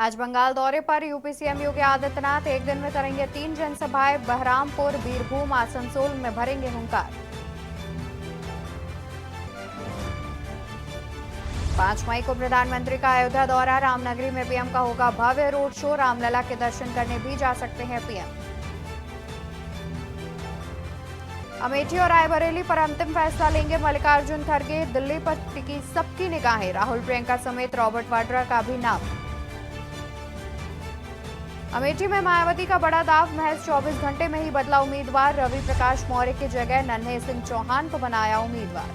आज बंगाल दौरे पर यूपी सीएम योगी आदित्यनाथ एक दिन में करेंगे 3 जनसभाएं। बहरामपुर, बीरभूम, आसनसोल में भरेंगे हुंकार। 5 मई को प्रधानमंत्री का अयोध्या दौरा। रामनगरी में पीएम का होगा भव्य रोड शो। रामलला के दर्शन करने भी जा सकते हैं पीएम। अमेठी और रायबरेली पर अंतिम फैसला लेंगे मल्लिकार्जुन खड़गे। दिल्ली पर टिकी सबकी निगाहें। राहुल, प्रियंका समेत रॉबर्ट वाड्रा का भी नाम। अमेठी में मायावती का बड़ा दाव। महज 24 घंटे में ही बदला उम्मीदवार। रवि प्रकाश मौर्य की जगह नन्हे सिंह चौहान को बनाया उम्मीदवार।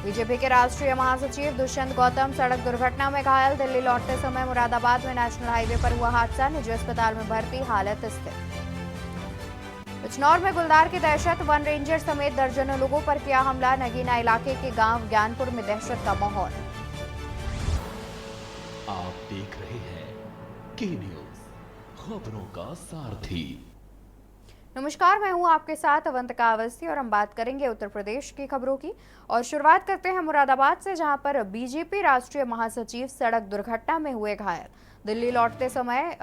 बीजेपी के राष्ट्रीय महासचिव दुष्यंत गौतम सड़क दुर्घटना में घायल। दिल्ली लौटते समय मुरादाबाद में नेशनल हाईवे पर हुआ हादसा। निजी अस्पताल में भर्ती, हालत स्थिर। बिजनौर में गुलदार की दहशत। वन रेंजर समेत दर्जनों लोगों पर किया हमला। नगीना इलाके के गांव ज्ञानपुर में दहशत का माहौल। आप देख रहे हैं के न्यूज, खबरों का सारथी। नमस्कार, मैं हूं आपके साथ अवंतिका अवस्थी और हम बात करेंगे उत्तर प्रदेश की खबरों की। और शुरुआत करते हैं मुरादाबाद से, जहां पर बीजेपी राष्ट्रीय महासचिव सड़क दुर्घटना में हुए घायल। दिल्ली लौटते समय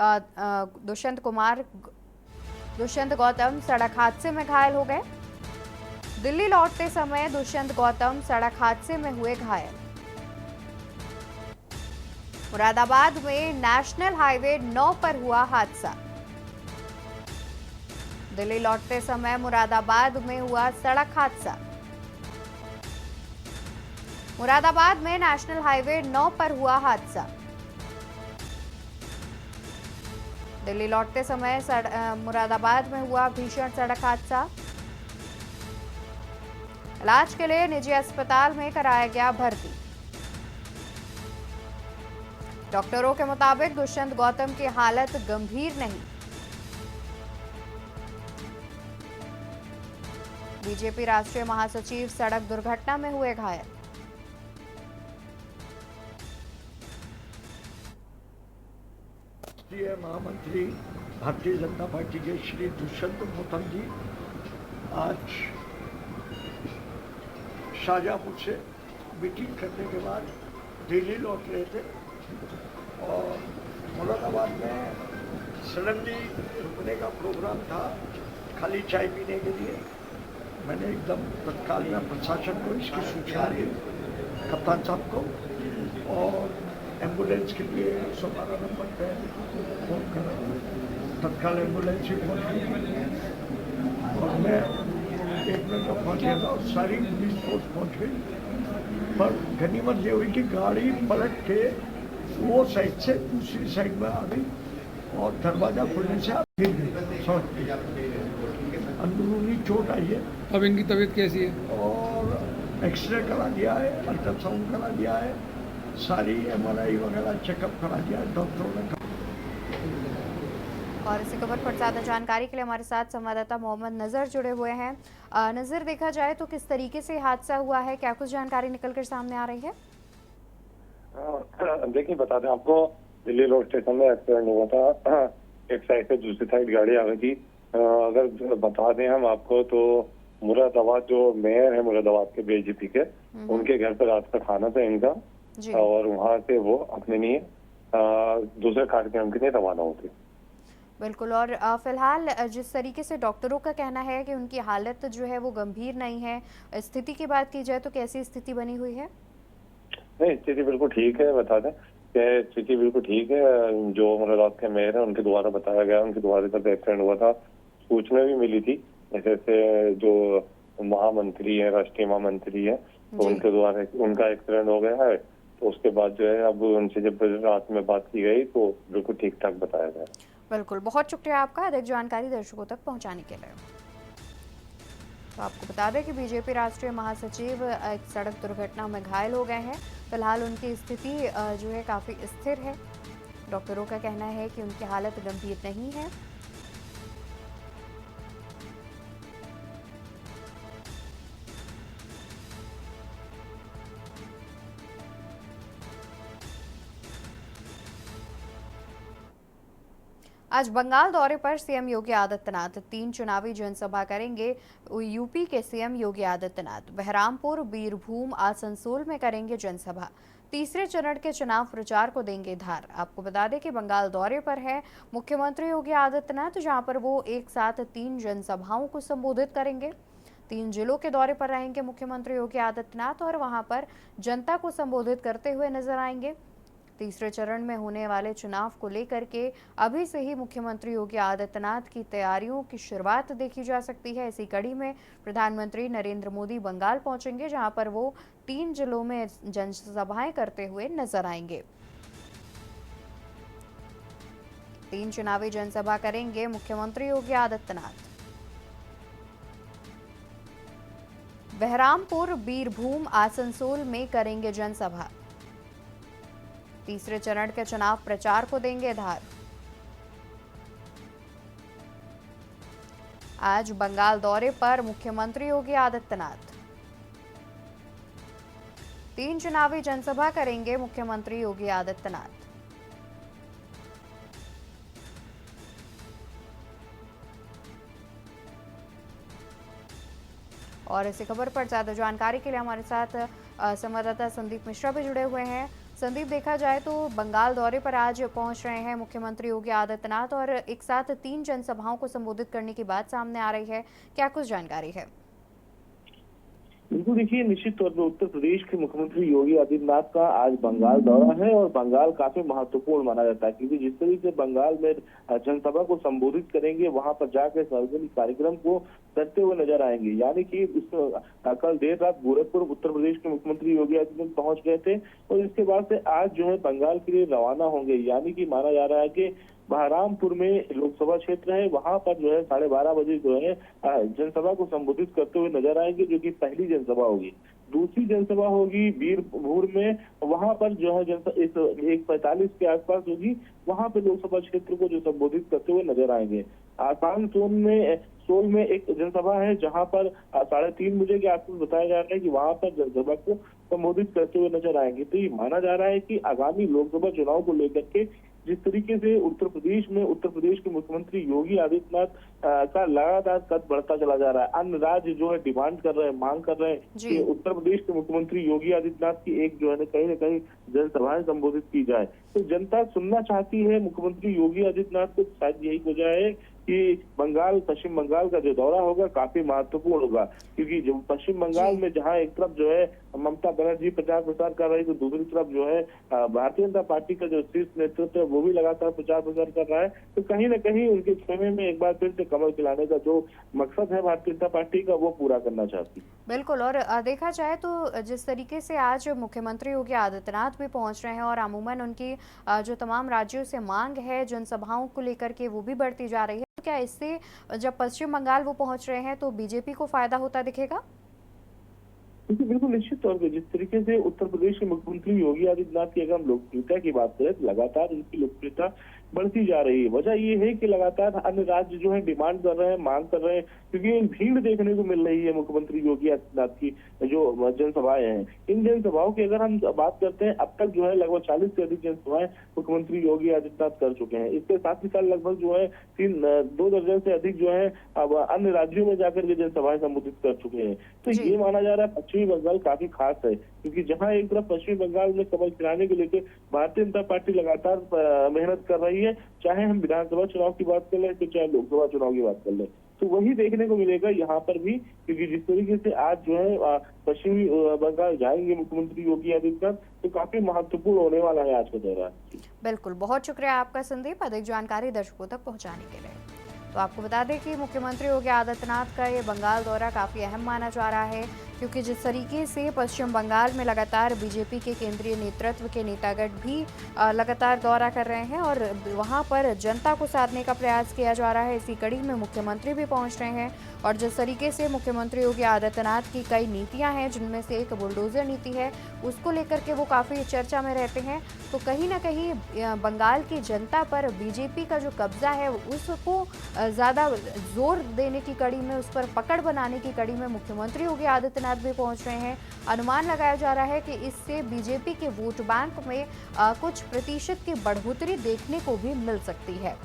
दुष्यंत गौतम सड़क हादसे में घायल हो गए। दिल्ली लौटते समय दुष्यंत गौतम सड़क हादसे में हुए घायल। मुरादाबाद में नेशनल हाईवे 9 पर हुआ हादसा। दिल्ली लौटते समय मुरादाबाद में हुआ सड़क हादसा। मुरादाबाद में नेशनल हाईवे 9 पर हुआ हादसा। दिल्ली लौटते समय मुरादाबाद में हुआ भीषण सड़क हादसा। इलाज के लिए निजी अस्पताल में कराया गया भर्ती। डॉक्टरों के मुताबिक दुष्यंत गौतम की हालत गंभीर नहीं। बीजेपी राष्ट्रीय महासचिव सड़क दुर्घटना में हुए घायल। राष्ट्रीय महामंत्री भारतीय जनता पार्टी के श्री दुष्यंत गौतम जी आज शाहजहांपुर से मीटिंग करने के बाद दिल्ली लौट रहे थे और मुरादाबाद में सडनली रुकने का प्रोग्राम था खाली चाय पीने के लिए। मैंने एकदम तत्काल में प्रशासन को इसकी सूचना दी, कप्तान साहब को, और एम्बुलेंस के लिए 112 नंबर पर फोन करा। तत्काल एम्बुलेंस ही पहुँच गई और मैं 1 मिनट में पहुँच गया था और सारी पुलिस फोर्स पहुँच गई। पर गनीमत ये हुई कि गाड़ी पलट के वो साइड से दूसरी साइड में आ गई और दरवाजा खुलने से आप गिर गई, सड़क पे। अंदरूनी चोट आई है। अब इनकी तबीयत कैसी है? और एक्सरे करा दिया है, अल्ट्रासाउंड करा दिया है, सारी MRI वगैरह चेकअप करा दिया है डॉक्टरों ने। और इसी खबर पर ज्यादा जानकारी के लिए हमारे साथ संवाददाता मोहम्मद नजर जुड़े हुए हैं। नजर, देखा जाए तो किस तरीके से हादसा हुआ है, क्या कुछ जानकारी निकलकर सामने आ रही है? देखिए, बता दें आपको, दिल्ली रोड स्टेशन में एक्सीडेंट हुआ था। एक साइड से दूसरी साइड गाड़ी आ गई थी। अगर बता दें हम आपको तो मुरादाबाद जो मेयर है मुरादाबाद के बीजेपी के, उनके घर पर रात का खाना था इनका और वहाँ से वो अपने लिए दूसरे कार्यक्रम के लिए रवाना होते। बिल्कुल। और फिलहाल जिस तरीके से डॉक्टरों का कहना है कि उनकी हालत जो है वो गंभीर नहीं है, स्थिति की बात की जाए तो कैसी स्थिति बनी हुई है? नहीं, स्थिति बिल्कुल ठीक है। बता दें कि स्थिति बिल्कुल ठीक है। जो मुरादाबाद के मेयर है उनके द्वारा बताया गया, उनके द्वारा जब एक्सीडेंट हुआ था सूचना भी मिली थी। जैसे जो महामंत्री है, राष्ट्रीय महामंत्री है, तो उनके द्वारा उनका एक्सीडेंट हो गया है। तो उसके बाद जो है अब उनसे जब रात में बात की गई तो बिल्कुल ठीक ठाक बताया गया। बिल्कुल, बहुत शुक्रिया आपका अधिक जानकारी दर्शकों तक पहुंचाने के लिए। तो आपको बता दें कि बीजेपी राष्ट्रीय महासचिव एक सड़क दुर्घटना में घायल हो गए हैं। फिलहाल उनकी स्थिति जो है काफ़ी स्थिर है। डॉक्टरों का कहना है कि उनकी हालत गंभीर नहीं है। आज बंगाल दौरे पर सीएम योगी आदित्यनाथ 3 चुनावी जनसभा करेंगे। यूपी के सीएम योगी आदित्यनाथ बहरामपुर, बीरभूम, आसनसोल में करेंगे जनसभा। तीसरे चरण के चुनाव प्रचार को देंगे धार। आपको बता दें कि बंगाल दौरे पर है मुख्यमंत्री योगी आदित्यनाथ, जहां पर वो एक साथ 3 जनसभाओं को संबोधित करेंगे। 3 जिलों के दौरे पर रहेंगे मुख्यमंत्री योगी आदित्यनाथ और वहां पर जनता को संबोधित करते हुए नजर आएंगे। तीसरे चरण में होने वाले चुनाव को लेकर के अभी से ही मुख्यमंत्री योगी आदित्यनाथ की तैयारियों की शुरुआत देखी जा सकती है। इसी कड़ी में प्रधानमंत्री नरेंद्र मोदी बंगाल पहुंचेंगे, जहां पर वो 3 जिलों में जनसभाएं करते हुए नजर आएंगे। 3 चुनावी जनसभा करेंगे मुख्यमंत्री योगी आदित्यनाथ। बहरामपुर, बीरभूम, आसनसोल में करेंगे जनसभा। तीसरे चरण के चुनाव प्रचार को देंगे धार। आज बंगाल दौरे पर मुख्यमंत्री योगी आदित्यनाथ। 3 चुनावी जनसभा करेंगे मुख्यमंत्री योगी आदित्यनाथ। और इसी खबर पर ज्यादा जानकारी के लिए हमारे साथ संवाददाता संदीप मिश्रा भी जुड़े हुए हैं। संदीप, देखा जाए तो बंगाल दौरे पर आज पहुंच रहे हैं मुख्यमंत्री योगी आदित्यनाथ और एक साथ 3 जनसभाओं को संबोधित करने की बात सामने आ रही है, क्या कुछ जानकारी है? बिल्कुल, देखिए निश्चित तौर पर उत्तर प्रदेश के मुख्यमंत्री योगी आदित्यनाथ का आज बंगाल दौरा है और बंगाल काफी महत्वपूर्ण माना जाता है, क्योंकि जिस तरीके से बंगाल में जनसभा को संबोधित करेंगे, वहां पर जाकर सार्वजनिक कार्यक्रम को करते हुए नजर आएंगे। यानी कि कल देर रात गोरखपुर उत्तर प्रदेश के मुख्यमंत्री योगी आदित्यनाथ पहुंच गए थे और इसके बाद से आज जो है बंगाल के लिए रवाना होंगे। यानी कि माना जा रहा है कि बहरामपुर में लोकसभा क्षेत्र है, वहां पर जो है 12:30 बजे जो है जनसभा को संबोधित करते हुए नजर आएंगे, जो कि पहली जनसभा होगी। दूसरी जनसभा होगी बीरभूम में, वहां पर जो है जनता 1:45 के आसपास होगी, वहां पे लोकसभा क्षेत्र को जो संबोधित करते हुए नजर आएंगे। आसनसोल में एक जनसभा है, जहां पर 3:30 बजे के आसपास बताया जा रहा है कि वहां पर जनसभा को संबोधित करते हुए नजर आएंगे। तो ये माना जा रहा है कि आगामी लोकसभा चुनाव को लेकर के जिस तरीके से उत्तर प्रदेश के मुख्यमंत्री योगी आदित्यनाथ का लगातार कद बढ़ता चला जा रहा है, अन्य राज्य जो है डिमांड कर रहे हैं, मांग कर रहे हैं कि उत्तर प्रदेश के मुख्यमंत्री योगी आदित्यनाथ की एक जो है न कहीं जनसभाएं संबोधित की जाए। तो जनता सुनना चाहती है मुख्यमंत्री योगी आदित्यनाथ को। शायद यही वजह है कि पश्चिम बंगाल का जो दौरा होगा काफी महत्वपूर्ण होगा, क्योंकि जो पश्चिम बंगाल में जहां एक तरफ जो है ममता बनर्जी प्रचार प्रसार कर रही है, तो दूसरी तरफ जो है भारतीय जनता पार्टी का जो शीर्ष नेतृत्व है वो भी लगातार प्रचार प्रसार कर रहा है। तो कहीं न कहीं उनके खेमे में एक बार फिर से कमल खिलाने का जो मकसद है भारतीय जनता पार्टी का, वो पूरा करना चाहती है। बिल्कुल, और देखा जाए तो जिस तरीके से आज मुख्यमंत्री योगी आदित्यनाथ भी पहुंच रहे हैं और अमूमन उनकी जो तमाम राज्यों से मांग है जनसभाओं को लेकर के वो भी बढ़ती जा रही है, क्या इससे जब पश्चिम बंगाल वो पहुंच रहे हैं तो बीजेपी को फायदा होता दिखेगा? बिल्कुल निश्चित तौर पर जिस तरीके से उत्तर प्रदेश के मुख्यमंत्री योगी आदित्यनाथ की अगर हम लोकप्रियता की बात करें तो लगातार उनकी लोकप्रियता बढ़ती जा रही है। वजह ये है कि लगातार अन्य राज्य जो है डिमांड कर रहे हैं, मांग कर रहे हैं, क्योंकि भीड़ देखने को मिल रही है मुख्यमंत्री योगी आदित्यनाथ की जो जनसभाएं हैं। इन जनसभाओं की अगर हम बात करते हैं, अब तक जो है लगभग 40 से अधिक जनसभाएं मुख्यमंत्री योगी आदित्यनाथ कर चुके हैं। इसके साथ ही साथ लगभग जो है 2 दर्जन से अधिक जो है अब अन्य राज्यों में जाकर के जनसभाएं संबोधित कर चुके हैं। तो ये माना जा रहा है पश्चिमी बंगाल काफी खास है, क्योंकि जहां एक तरफ पश्चिमी बंगाल में कमल खिलाने को लेकर भारतीय जनता पार्टी लगातार मेहनत कर रही है, चाहे हम विधानसभा चुनाव की बात कर लें तो चाहे लोकसभा चुनाव की बात कर लें, तो वही देखने को मिलेगा यहाँ पर भी। क्योंकि जिस तरीके से आज जो है पश्चिमी बंगाल जाएंगे मुख्यमंत्री योगी आदित्यनाथ, तो काफी महत्वपूर्ण होने वाला है आज का दौरा। बिल्कुल, बहुत शुक्रिया आपका संदीप, अधिक जानकारी दर्शकों तक पहुँचाने के लिए। तो आपको बता दें कि मुख्यमंत्री योगी आदित्यनाथ का ये बंगाल दौरा काफ़ी अहम माना जा रहा है, क्योंकि जिस तरीके से पश्चिम बंगाल में लगातार बीजेपी के केंद्रीय नेतृत्व के नेतागण भी लगातार दौरा कर रहे हैं और वहां पर जनता को साधने का प्रयास किया जा रहा है। इसी कड़ी में मुख्यमंत्री भी पहुंच रहे हैं और जिस तरीके से मुख्यमंत्री योगी आदित्यनाथ की कई नीतियां हैं, जिनमें से एक बुलडोजर नीति है, उसको लेकर के वो काफ़ी चर्चा में रहते हैं। तो कहीं ना कहीं बंगाल की जनता पर बीजेपी का जो कब्जा है उसको ज़्यादा जोर देने की कड़ी में, उस पर पकड़ बनाने की कड़ी में मुख्यमंत्री योगी आदित्यनाथ भी पहुंच रहे हैं। अनुमान लगाया जा रहा है कि इससे बीजेपी के वोट बैंक में कुछ प्रतिशत की बढ़ोतरी देखने को भी मिल सकती है।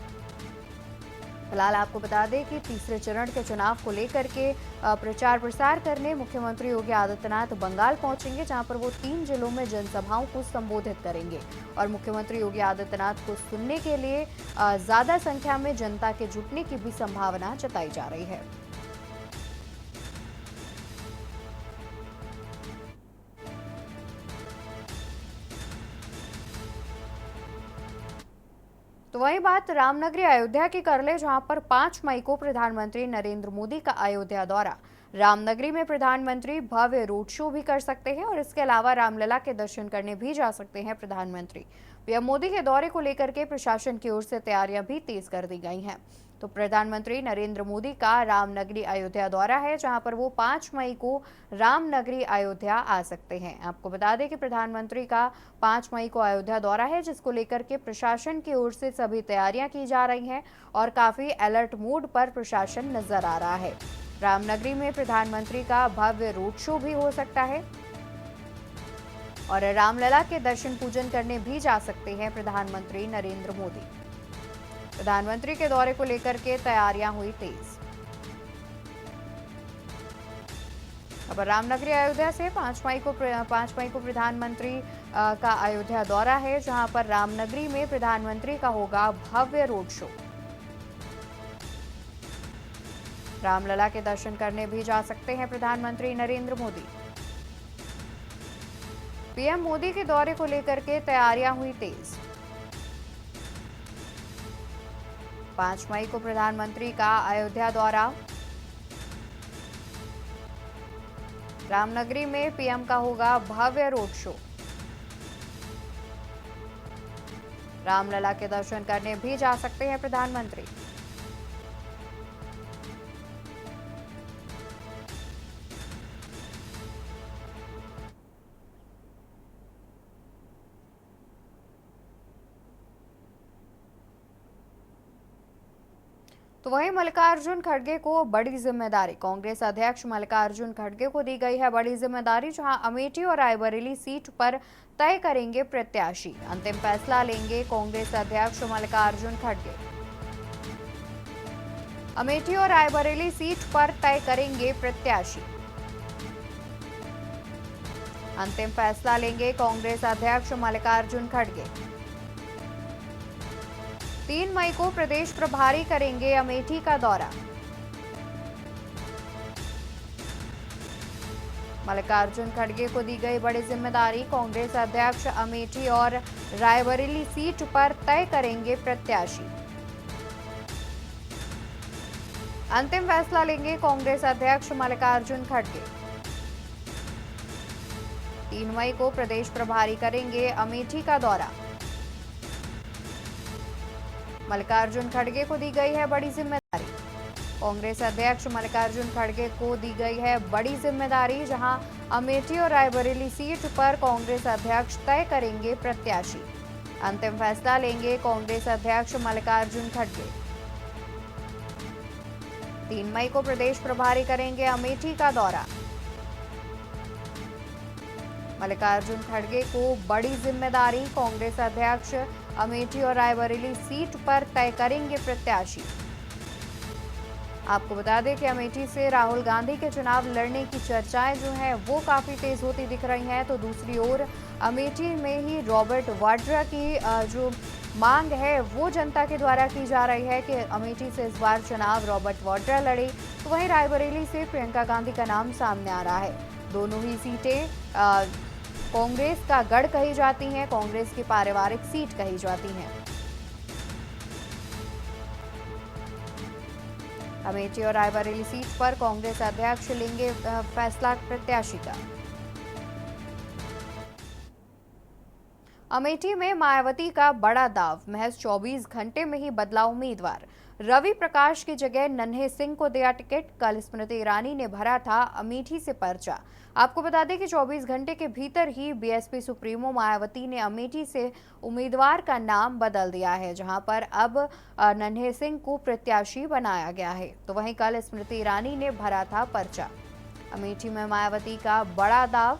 फिलहाल आपको बता दें कि तीसरे चरण के चुनाव को लेकर के प्रचार प्रसार करने मुख्यमंत्री योगी आदित्यनाथ बंगाल पहुंचेंगे, जहां पर वो 3 जिलों में जनसभाओं को संबोधित करेंगे और मुख्यमंत्री योगी आदित्यनाथ को सुनने के लिए ज्यादा संख्या में जनता के जुटने की भी संभावना जताई जा रही है। तो वही बात रामनगरी अयोध्या की कर ले, जहां पर 5 मई को प्रधानमंत्री नरेंद्र मोदी का अयोध्या दौरा। रामनगरी में प्रधानमंत्री भव्य रोड शो भी कर सकते हैं और इसके अलावा रामलला के दर्शन करने भी जा सकते हैं प्रधानमंत्री। पीएम मोदी के दौरे को लेकर के प्रशासन की ओर से तैयारियां भी तेज कर दी गई हैं। तो प्रधानमंत्री नरेंद्र मोदी का रामनगरी अयोध्या दौरा है, जहां पर वो 5 मई को रामनगरी अयोध्या आ सकते हैं। आपको बता दें कि प्रधानमंत्री का 5 मई को अयोध्या दौरा है, जिसको लेकर के प्रशासन की ओर से सभी तैयारियां की जा रही हैं और काफी अलर्ट मोड पर प्रशासन नजर आ रहा है। रामनगरी में प्रधानमंत्री का भव्य रोड शो भी हो सकता है और रामलला के दर्शन पूजन करने भी जा सकते हैं प्रधानमंत्री नरेंद्र मोदी। प्रधानमंत्री के दौरे को लेकर के तैयारियां हुई तेज। अब रामनगरी अयोध्या से 5 मई को प्रधानमंत्री का अयोध्या दौरा है, जहां पर रामनगरी में प्रधानमंत्री का होगा भव्य रोड शो। रामलला के दर्शन करने भी जा सकते हैं प्रधानमंत्री नरेंद्र मोदी। पीएम मोदी के दौरे को लेकर के तैयारियां हुई तेज। 5 मई को प्रधानमंत्री का अयोध्या दौरा। रामनगरी में पीएम का होगा भव्य रोड शो। रामलला के दर्शन करने भी जा सकते हैं प्रधानमंत्री। तो वहीं मल्लिकार्जुन खड़गे को बड़ी जिम्मेदारी। कांग्रेस अध्यक्ष मल्लिकार्जुन खड़गे को दी गई है बड़ी जिम्मेदारी, जहां अमेठी और रायबरेली सीट पर तय करेंगे प्रत्याशी। अंतिम फैसला लेंगे कांग्रेस अध्यक्ष मल्लिकार्जुन खड़गे। अमेठी और रायबरेली सीट पर तय करेंगे प्रत्याशी। अंतिम फैसला लेंगे कांग्रेस अध्यक्ष मल्लिकार्जुन खड़गे। 3 मई को प्रदेश प्रभारी करेंगे अमेठी का दौरा। मल्लिकार्जुन खड़गे को दी गई बड़ी जिम्मेदारी। कांग्रेस अध्यक्ष अमेठी और रायबरेली सीट पर तय करेंगे प्रत्याशी। अंतिम फैसला लेंगे कांग्रेस अध्यक्ष मल्लिकार्जुन खड़गे। 3 मई को प्रदेश प्रभारी करेंगे अमेठी का दौरा। मल्लिकार्जुन खड़गे को दी गई है बड़ी जिम्मेदारी। कांग्रेस अध्यक्ष मल्लिकार्जुन खड़गे को दी गई है बड़ी जिम्मेदारी, जहां अमेठी और रायबरेली सीट पर कांग्रेस अध्यक्ष तय करेंगे प्रत्याशी। अंतिम फैसला लेंगे कांग्रेस अध्यक्ष मल्लिकार्जुन खड़गे। 3 मई को प्रदेश प्रभारी करेंगे अमेठी का दौरा। मल्लिकार्जुन खड़गे को बड़ी जिम्मेदारी। कांग्रेस अध्यक्ष अमेठी और रायबरेली सीट पर तय करेंगे प्रत्याशी। आपको बता दें कि अमेठी से राहुल गांधी के चुनाव लड़ने की चर्चाएं जो हैं वो काफी तेज होती दिख रही हैं, तो दूसरी ओर अमेठी में ही रॉबर्ट वाड्रा की जो मांग है वो जनता के द्वारा की जा रही है कि अमेठी से इस बार चुनाव रॉबर्ट वाड्रा लड़े। तो वहीं रायबरेली से प्रियंका गांधी का नाम सामने आ रहा है। दोनों ही सीटें कांग्रेस का गढ़ कही जाती हैं, कांग्रेस की पारिवारिक सीट कही जाती हैं। अमेठी और रायबरेली सीट पर कांग्रेस अध्यक्ष लेंगे फैसला प्रत्याशी का। अमेठी में मायावती का बड़ा दाव। महज 24 घंटे में ही बदला उम्मीदवार। रवि प्रकाश की जगह नन्हे सिंह को दिया टिकट। कल स्मृति ईरानी ने भरा था अमेठी से पर्चा। आपको बता दें कि 24 घंटे के भीतर ही बीएसपी सुप्रीमो मायावती ने अमेठी से उम्मीदवार का नाम बदल दिया है, जहां पर अब नन्हे सिंह को प्रत्याशी बनाया गया है। तो वहीं कल स्मृति ईरानी ने भरा था पर्चा। अमेठी में मायावती का बड़ा दाव।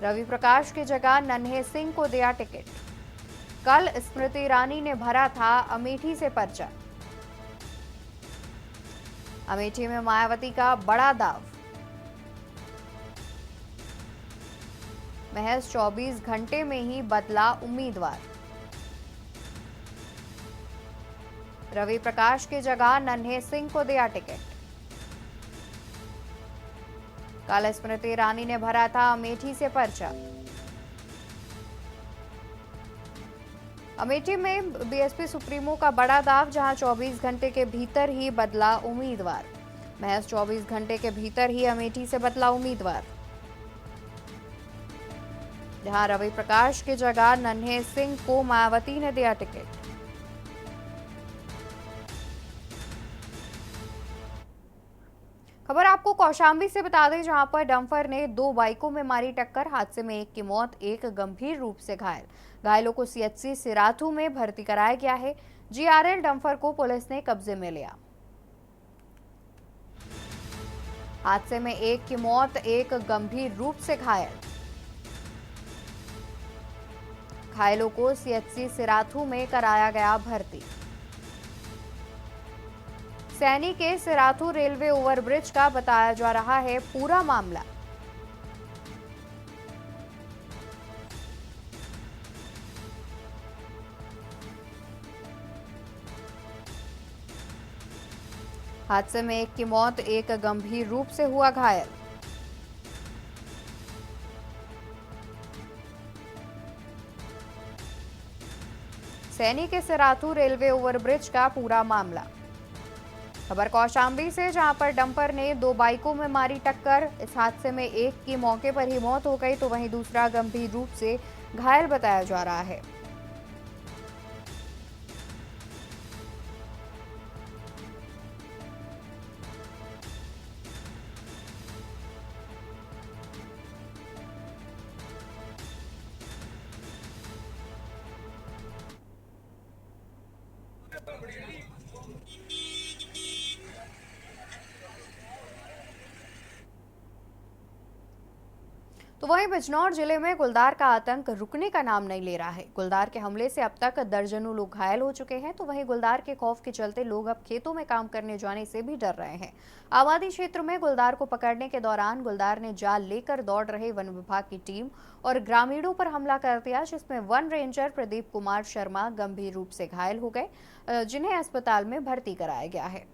रवि प्रकाश की जगह नन्हे सिंह को दिया टिकट। कल स्मृति ईरानी ने भरा था अमेठी से पर्चा। अमेठी में मायावती का बड़ा दाव। महज 24 घंटे में ही बदला उम्मीदवार। रवि प्रकाश की जगह नन्हे सिंह को दिया टिकट। कल स्मृति ईरानी ने भरा था अमेठी से पर्चा। अमेठी में बीएसपी सुप्रीमो का बड़ा दाव, जहां 24 घंटे के भीतर ही बदला उम्मीदवार। महज 24 घंटे के भीतर ही अमेठी से बदला उम्मीदवार, जहां रवि प्रकाश की जगह नन्हे सिंह को मायावती ने दिया टिकट। खबर आपको कौशाम्बी से बता दें, जहां पर डंपर ने 2 बाइकों में मारी टक्कर। हादसे में एक की मौत, एक गंभीर रूप से घायल। घायलों को सीएचसी सिराथू में भर्ती कराया गया है। जीआरएल डंपर को पुलिस ने कब्जे में लिया। हादसे में एक की मौत, एक गंभीर रूप से घायल। घायलों को सीएचसी सिराथू में कराया गया भर्ती। सैनी के सिराथू रेलवे ओवरब्रिज का बताया जा रहा है पूरा मामला। हादसे में एक की मौत, एक गंभीर रूप से हुआ घायल। सैनी के सिराथू रेलवे ओवरब्रिज का पूरा मामला। खबर कौशाम्बी से, जहां पर डंपर ने 2 बाइकों में मारी टक्कर। इस हादसे में एक की मौके पर ही मौत हो गई, तो वहीं दूसरा गंभीर रूप से घायल बताया जा रहा है। तो वहीं बिजनौर जिले में गुलदार का आतंक रुकने का नाम नहीं ले रहा है। गुलदार के हमले से अब तक दर्जनों लोग घायल हो चुके हैं, तो वहीं गुलदार के खौफ के चलते लोग अब खेतों में काम करने जाने से भी डर रहे हैं। आबादी क्षेत्र में गुलदार को पकड़ने के दौरान गुलदार ने जाल लेकर दौड़ रहे वन विभाग की टीम और ग्रामीणों पर हमला कर दिया, जिसमें वन रेंजर प्रदीप कुमार शर्मा गंभीर रूप से घायल हो गए, जिन्हें अस्पताल में भर्ती कराया गया है।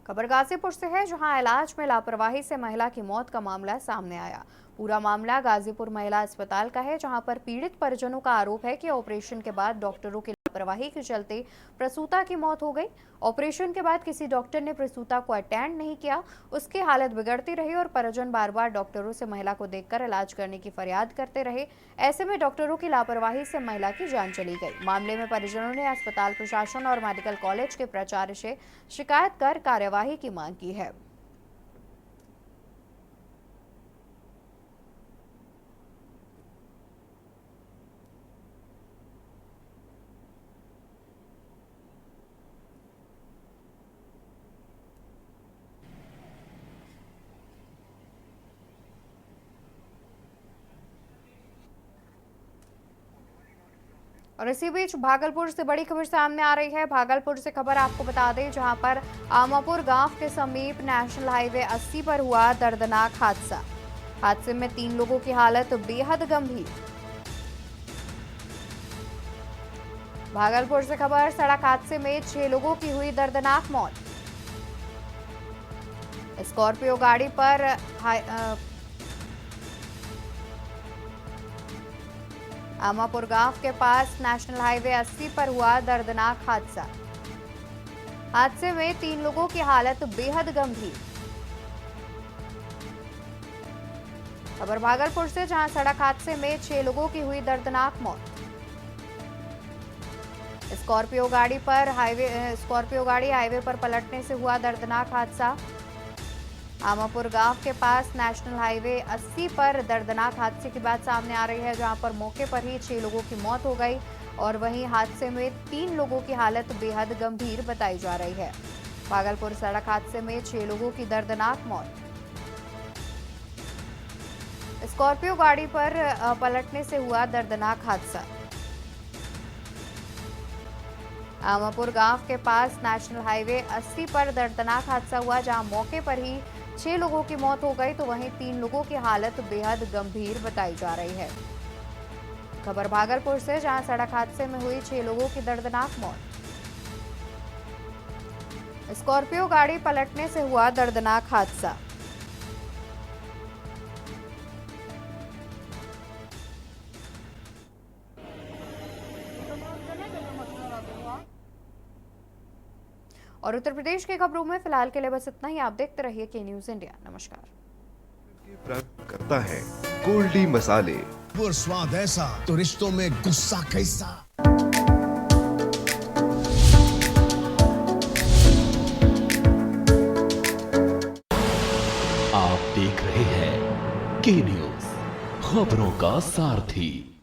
खबर गाजीपुर से है, जहां इलाज में लापरवाही से महिला की मौत का मामला सामने आया। पूरा मामला गाजीपुर महिला अस्पताल का है, जहां पर पीड़ित परिजनों का आरोप है कि ऑपरेशन के बाद डॉक्टरों की लापरवाही के चलते प्रसूता की मौत हो गई। ऑपरेशन के बाद किसी डॉक्टर ने प्रसूता को अटेंड नहीं किया, उसकी हालत बिगड़ती रही और परिजन बार बार डॉक्टरों से महिला को देखकर इलाज करने की फरियाद करते रहे। ऐसे में डॉक्टरों की लापरवाही से महिला की जान चली गई। मामले में परिजनों ने अस्पताल प्रशासन और मेडिकल कॉलेज के प्राचार्य से शिकायत कर कार्यवाही की मांग की है। और इसी बीच भागलपुर से बड़ी खबर सामने आ रही है। भागलपुर से खबर आपको बता दें, जहां पर आमापुर गांव के समीप नेशनल हाईवे 80 पर हुआ दर्दनाक हादसा। हादसे में 3 लोगों की हालत बेहद गंभीर। भागलपुर से खबर, सड़क हादसे में 6 लोगों की हुई दर्दनाक मौत। स्कॉर्पियो गाड़ी पर आमापुर गांव के पास नेशनल हाईवे 80 पर हुआ दर्दनाक हादसा। हादसे में 3 लोगों की हालत बेहद गंभीर। खबर भागलपुर से, जहां सड़क हादसे में 6 लोगों की हुई दर्दनाक मौत। स्कॉर्पियो गाड़ी हाईवे पर पलटने से हुआ दर्दनाक हादसा। आमापुर गांव के पास नेशनल हाईवे 80 पर दर्दनाक हादसे की बात सामने आ रही है, जहां पर मौके पर ही 6 लोगों की मौत हो गई और वहीं हादसे में 3 लोगों की हालत बेहद गंभीर बताई जा रही है। भागलपुर सड़क हादसे में 6 लोगों की दर्दनाक मौत। स्कॉर्पियो गाड़ी पर पलटने से हुआ दर्दनाक हादसा। आमापुर गांव के पास नेशनल हाईवे 80 पर दर्दनाक हादसा हुआ, जहां मौके पर ही 6 लोगों की मौत हो गई तो वहीं 3 लोगों की हालत बेहद गंभीर बताई जा रही है। खबर भागलपुर से, जहां सड़क हादसे में हुई 6 लोगों की दर्दनाक मौत। स्कॉर्पियो गाड़ी पलटने से हुआ दर्दनाक हादसा। और उत्तर प्रदेश की खबरों में फिलहाल के लिए बस इतना ही। आप देखते रहिए के न्यूज इंडिया। नमस्कार। प्राप्त करता है गोल्डी मसाले। और स्वाद ऐसा तो रिश्तों में गुस्सा कैसा। आप देख रहे हैं के न्यूज, खबरों का सारथी।